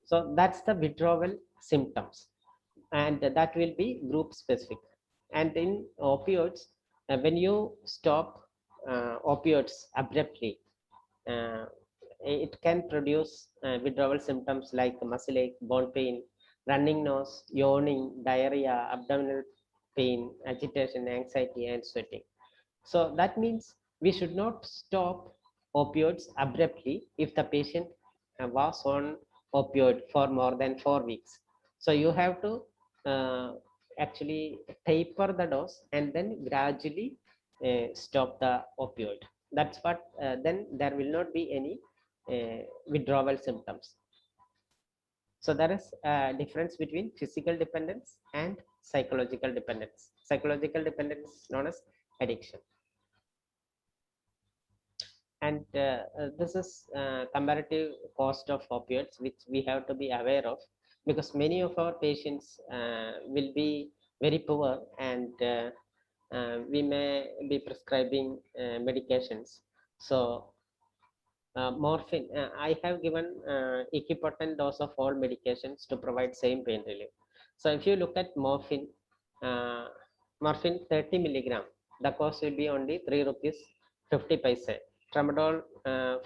So that's the withdrawal symptoms, and that will be group specific. And in opioids, when you stop opioids abruptly, it can produce withdrawal symptoms like muscle ache, bone pain, running nose, yawning, diarrhea, abdominal pain, agitation, anxiety, and sweating. So that means we should not stop opioids abruptly if the patient was on opioid for more than 4 weeks. So you have to actually taper the dose and then gradually stop the opioid. That's what then there will not be any withdrawal symptoms. So there is a difference between physical dependence and psychological dependence. Psychological dependence is known as addiction. And this is comparative cost of opioids, which we have to be aware of, because many of our patients will be very poor, and we may be prescribing medications. So morphine, I have given equipotent dose of all medications to provide same pain relief. So if you look at morphine, morphine 30 milligram, the cost will be only 3 rupees 50 paise. Tramadol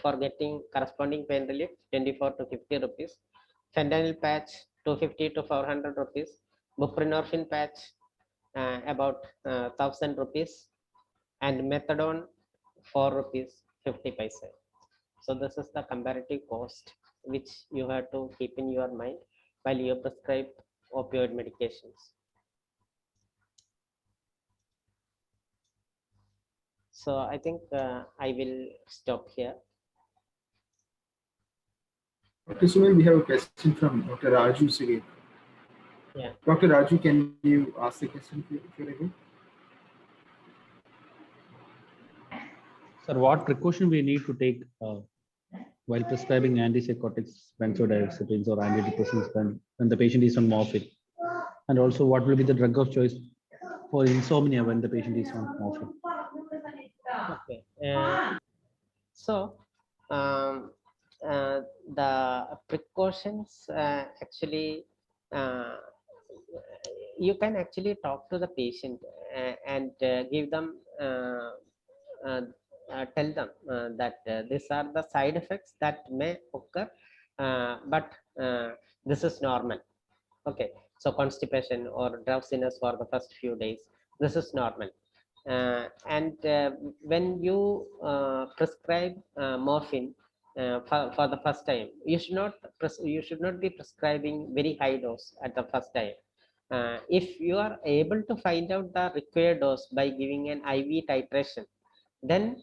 for getting corresponding pain relief 24 to 50 rupees. Fentanyl patch 250 to 400 rupees. Buprenorphine patch about 1000 rupees, and methadone 4 rupees 50 paise. So this is the comparative cost which you have to keep in your mind while you prescribe opioid medications. So I think I will stop here. Dr. Sunil, we have a question from Dr. Raju Sige. Yeah. Dr. Raju, can you ask the question if you're able? Sir, what precaution we need to take while prescribing antipsychotics, benzodiazepines, or antidepressants when the patient is on morphine? And also, what will be the drug of choice for insomnia when the patient is on morphine? Okay. So the precautions actually, you can actually talk to the patient and give them tell them that these are the side effects that may occur, but this is normal. Okay, so constipation or drowsiness for the first few days, this is normal. And when you prescribe morphine for the first time, you should not be prescribing very high dose at the first time. If you are able to find out the required dose by giving an IV titration, then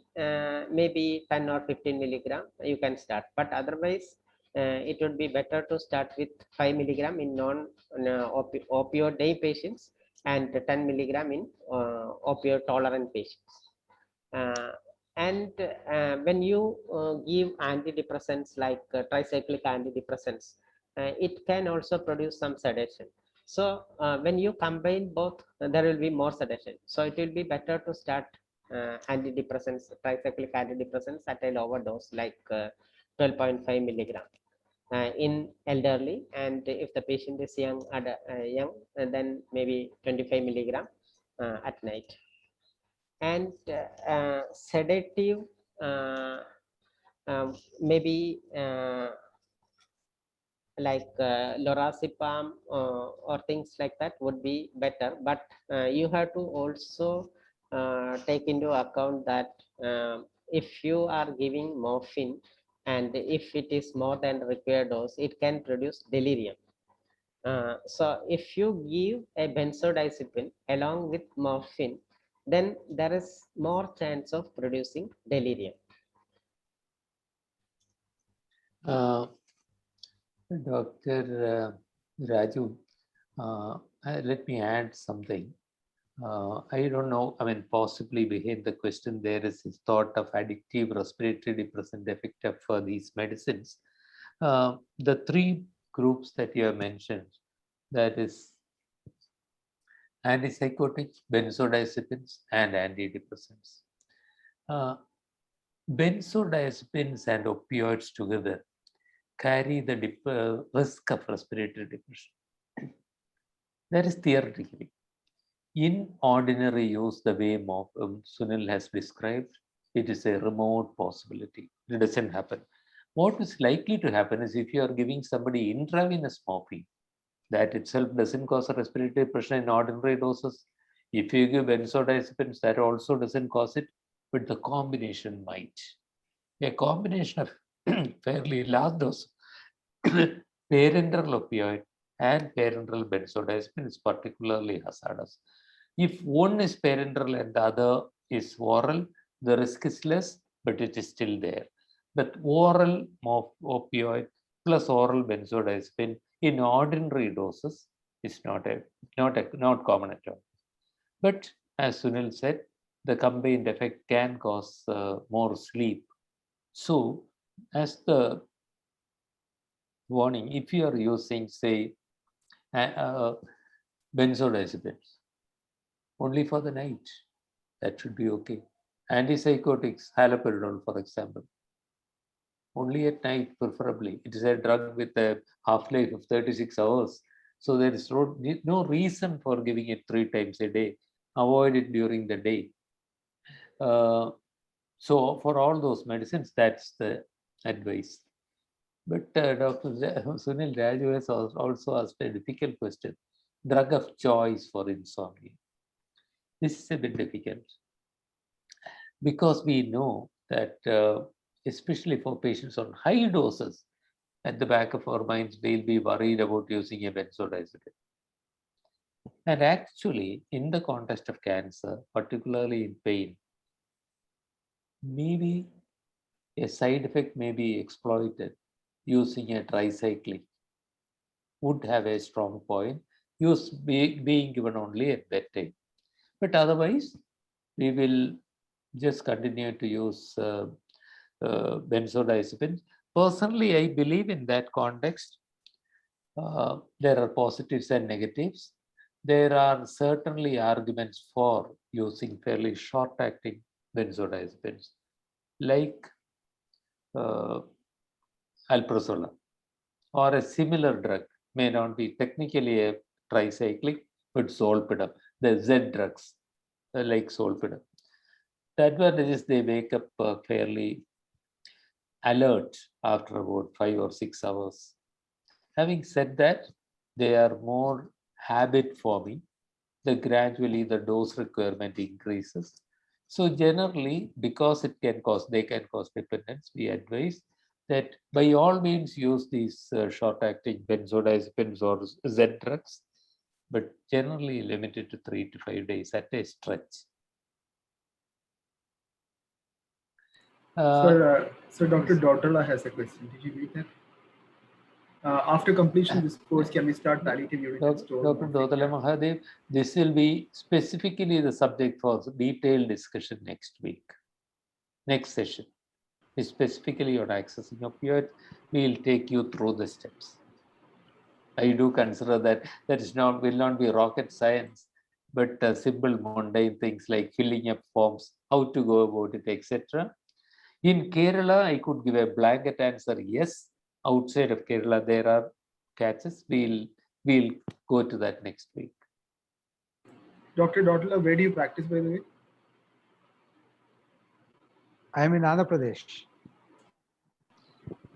maybe 10 or 15 milligram you can start. But otherwise, it would be better to start with 5 milligram in non-opioid day patients and 10 milligram in opioid tolerant patients. And when you give antidepressants like tricyclic antidepressants, it can also produce some sedation. So when you combine both, there will be more sedation. So it will be better to start antidepressants, tricyclic antidepressants at a lower dose, like 12.5 milligram in elderly, and if the patient is young, then maybe 25 milligram at night. And sedative, maybe like lorazepam or things like that would be better, but you have to also take into account that if you are giving morphine and if it is more than required dose, it can produce delirium. So if you give a benzodiazepine along with morphine, then there is more chance of producing delirium. Dr. Raju, let me add something. I don't know, I mean, possibly behind the question there is this thought of addictive respiratory depressant effect for these medicines. The three groups that you have mentioned, that is antipsychotics, benzodiazepines, and antidepressants. Benzodiazepines and opioids together carry the risk of respiratory depression. That is theoretically. In ordinary use, the way Sunil has described, it is a remote possibility. It doesn't happen. What is likely to happen is if you are giving somebody intravenous morphine, that itself doesn't cause a respiratory depression in ordinary doses. If you give benzodiazepines, that also doesn't cause it, but the combination might. A combination of fairly large dose parenteral opioid and parenteral benzodiazepine is particularly hazardous. If one is parenteral and the other is oral, the risk is less, but it is still there. But oral opioid plus oral benzodiazepine in ordinary doses is not common at all. But as Sunil said, the combined effect can cause more sleep. So, as the warning, if you are using, say, benzodiazepines only for the night, that should be okay. Antipsychotics, haloperidol, for example, only at night, preferably. It is a drug with a half-life of 36 hours. So there is no reason for giving it 3 times a day. Avoid it during the day. So for all those medicines, that's the advice. But Dr. Sunil Raju has also asked a difficult question. Drug of choice for insomnia. This is a bit difficult because we know that especially for patients on high doses, at the back of our minds, we'll be worried about using a benzodiazepine. And actually, in the context of cancer, particularly in pain, maybe a side effect may be exploited using a tricyclic would have a strong point, being given only at bedtime. But otherwise, we will just continue to use benzodiazepines. Personally, I believe in that context, there are positives and negatives. There are certainly arguments for using fairly short-acting benzodiazepines, like alprazolam, or a similar drug, may not be technically a tricyclic, but zolpidem, the Z drugs, like zolpidem. The advantage is they wake up fairly alert after about 5 or 6 hours. Having said that, they are more habit forming. Gradually the dose requirement increases. So generally, because they can cause dependence, we advise that by all means use these short-acting benzodiazepines or Z drugs, but generally limited to 3 to 5 days at a stretch. So Dr. Dotala has a question. Did you read that? After completion of this course, can we start palliative unit? Dr. Dotala Mahadev, this will be specifically the subject for detailed discussion next week. Next session is specifically on accessing opioids. We will take you through the steps. I do consider that will not be rocket science, but simple mundane things like filling up forms, how to go about it, etc. In Kerala, I could give a blanket answer, yes. Outside of Kerala, there are catches. We'll go to that next week. Dr. Dotala, where do you practice, by the way? I am in Andhra Pradesh.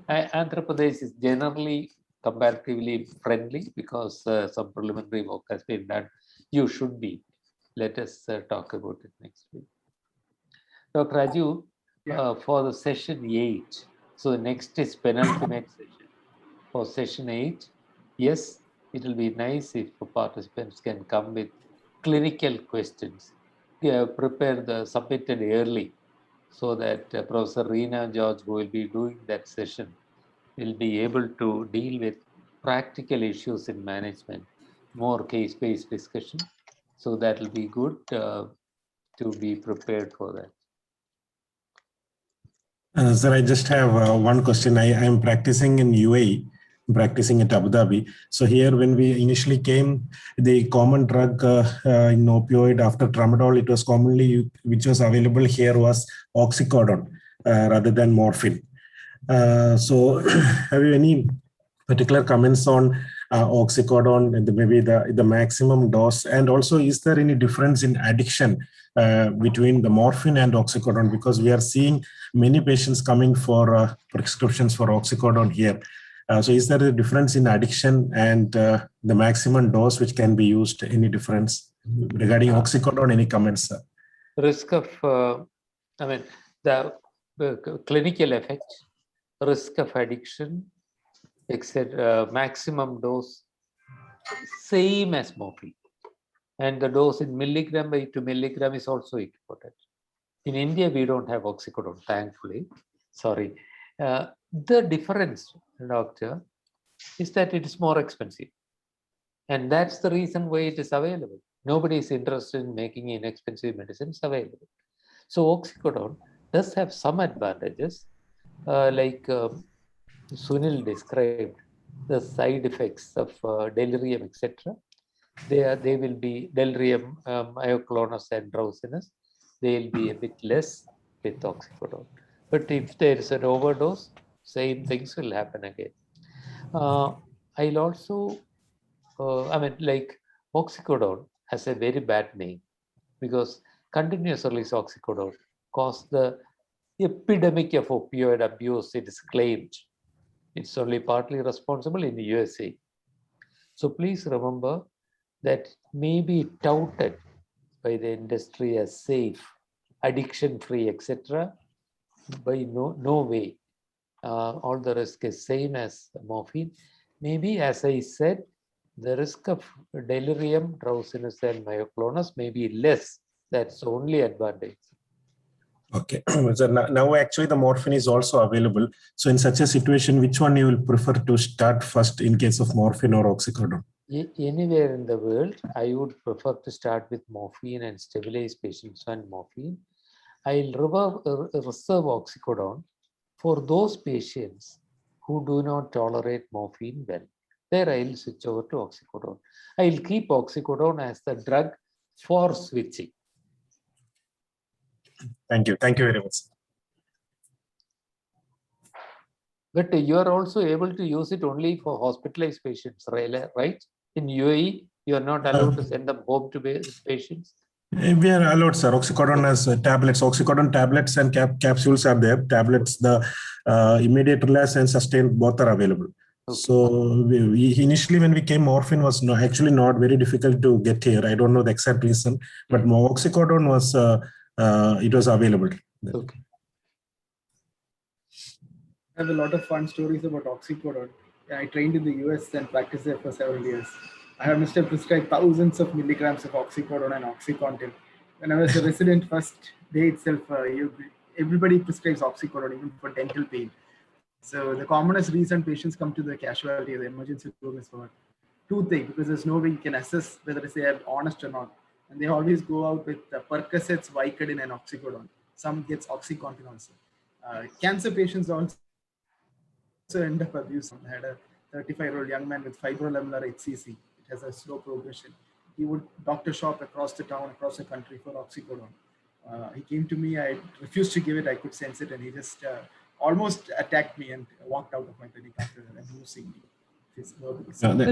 Andhra Pradesh is generally comparatively friendly because some preliminary work has been done. You should be. Let us talk about it next week. Dr. Raju, for the session 8, so next is penultimate session. For session 8, yes, it will be nice if participants can come with clinical questions. Submitted early so that Professor Reena George, who will be doing that session, will be able to deal with practical issues in management, more case-based discussion. So that will be good to be prepared for that. Sir, I just have one question. I am practicing in UAE, practicing at Abu Dhabi. So here, when we initially came, the common drug in opioid after tramadol, it was commonly, which was available here was oxycodone rather than morphine. So have you any particular comments on oxycodone and maybe the maximum dose? And also, is there any difference in addiction between the morphine and oxycodone? Because we are seeing many patients coming for prescriptions for oxycodone here. So is there a difference in addiction and the maximum dose which can be used? Any difference regarding oxycodone? Any comments, sir? Risk of, the clinical effect, risk of addiction, etc. Maximum dose, same as morphine. And the dose in milligram by 2 milligram is also important. In India, we don't have oxycodone, thankfully. Sorry. The difference, doctor, is that it is more expensive. And that's the reason why it is available. Nobody is interested in making inexpensive medicines available. So oxycodone does have some advantages, like Sunil described, the side effects of delirium, etc. They will be delirium, myoclonus, and drowsiness. They'll be a bit less with oxycodone. But if there is an overdose, same things will happen again. I'll also, like oxycodone has a very bad name because continuous release oxycodone caused the epidemic of opioid abuse, it is claimed. It's only partly responsible in the USA. So please remember that may be touted by the industry as safe, addiction-free, etc. By no way. All the risk is same as morphine. Maybe, as I said, the risk of delirium, drowsiness, and myoclonus may be less. That's the only advantage. Okay, so now actually the morphine is also available. So in such a situation, which one you will prefer to start first in case of morphine or oxycodone? Anywhere in the world, I would prefer to start with morphine and stabilize patients on morphine. I'll reserve oxycodone for those patients who do not tolerate morphine well. There I'll switch over to oxycodone. I'll keep oxycodone as the drug for switching. Thank you. Thank you very much. But you are also able to use it only for hospitalized patients, right? In UAE, you are not allowed to send them home to patients. We are allowed, sir. Oxycodone has tablets. Oxycodone tablets and capsules are there. Tablets, the immediate release and sustained, both are available. Okay. So we initially, when we came, morphine was actually not very difficult to get here. I don't know the exact reason, but oxycodone was it was available. Okay. I have a lot of fun stories about oxycodone. I trained in the US and practiced there for several years. I have Mr. prescribed thousands of milligrams of oxycodone and OxyContin. When I was a resident, first day itself, everybody prescribes oxycodone, even for dental pain. So the commonest reason patients come to the casualty or the emergency room is for toothache, because there's no way you can assess whether they are honest or not. And they always go out with Percocets, Vicodin, and oxycodone. Some gets OxyContin also. Cancer patients also end up abusing. I had a 35-year-old young man with fibrolamellar HCC. It has a slow progression. He would doctor shop across the town, across the country for oxycodone. He came to me. I refused to give it. I could sense it, and he just almost attacked me and walked out of my clinic after that and losing me.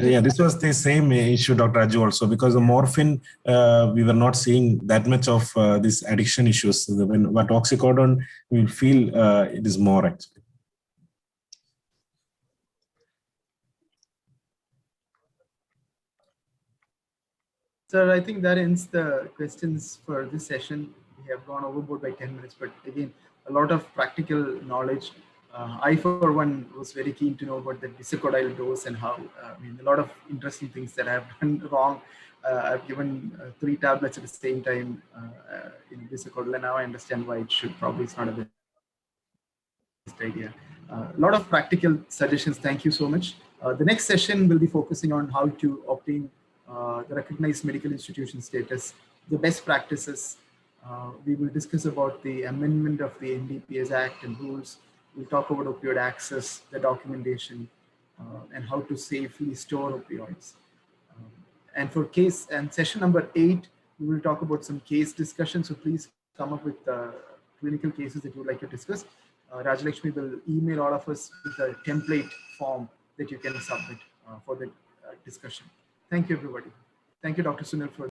Yeah, this was the same issue, Dr. Raju, also, because the morphine, we were not seeing that much of these addiction issues. But oxycodone, we feel it is more actually. Sir, I think that ends the questions for this session. We have gone overboard by 10 minutes, but again, a lot of practical knowledge. I, for one, was very keen to know about the bisacodyl dose and how, a lot of interesting things that I have done wrong. I've given 3 tablets at the same time in bisacodyl, and now I understand why it's not a best idea. A lot of practical suggestions. Thank you so much. The next session will be focusing on how to obtain the recognized medical institution status, the best practices. We will discuss about the amendment of the NDPS Act and rules. We'll talk about opioid access, the documentation, and how to safely store opioids. And for session number 8, we will talk about some case discussion. So please come up with clinical cases that you would like to discuss. Rajalakshmi will email all of us with a template form that you can submit for the discussion. Thank you, everybody. Thank you, Dr. Sunil, for